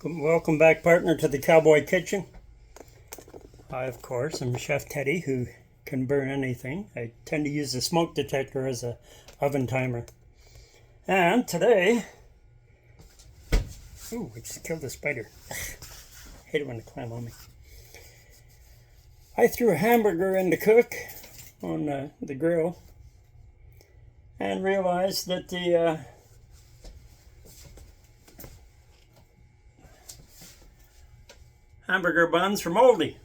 Welcome back, partner, to the Cowboy Kitchen. I, of course, am Chef Teddy, who can burn anything. I tend to use the smoke detector as a oven timer. And today, ooh, I just killed a spider. Hate it when they climb on me. I threw a hamburger in to cook on the grill and realized that the hamburger buns were moldy.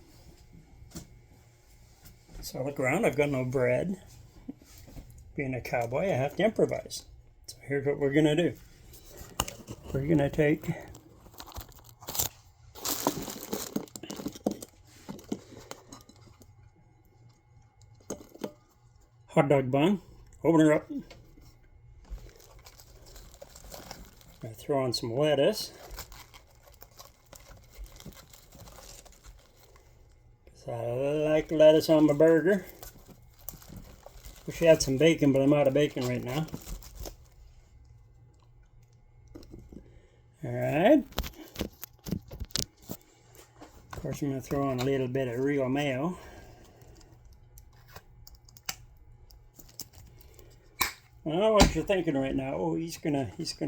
So I look around, I've got no bread. Being a cowboy, I have to improvise. So here's what we're gonna do. We're gonna take hot dog bun, open her up. I throw on some lettuce. I like lettuce on my burger. Wish I had some bacon, but I'm out of bacon right now. Alright. Of course, I'm going to throw on a little bit of real mayo. I don't know what you're thinking right now. Oh, he's gonna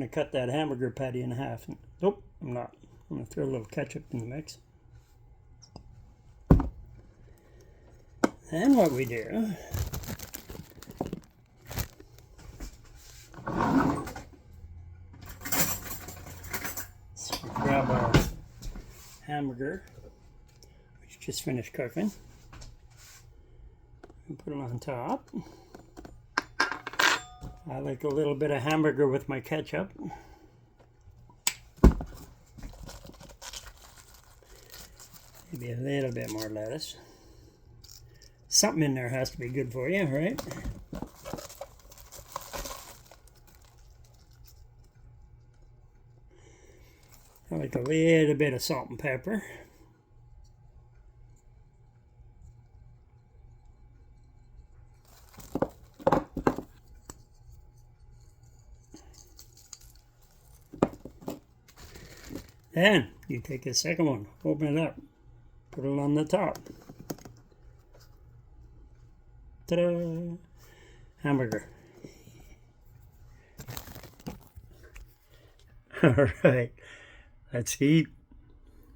cut that hamburger patty in half. Nope, I'm not. I'm going to throw a little ketchup in the mix. And what we do, so we grab our hamburger, which just finished cooking, and put it on top. I like a little bit of hamburger with my ketchup. Maybe a little bit more lettuce. Something in there has to be good for you, right? I like a little bit of salt and pepper. Then you take a second one, open it up, put it on the top. Ta-da! Hamburger. All right, let's eat.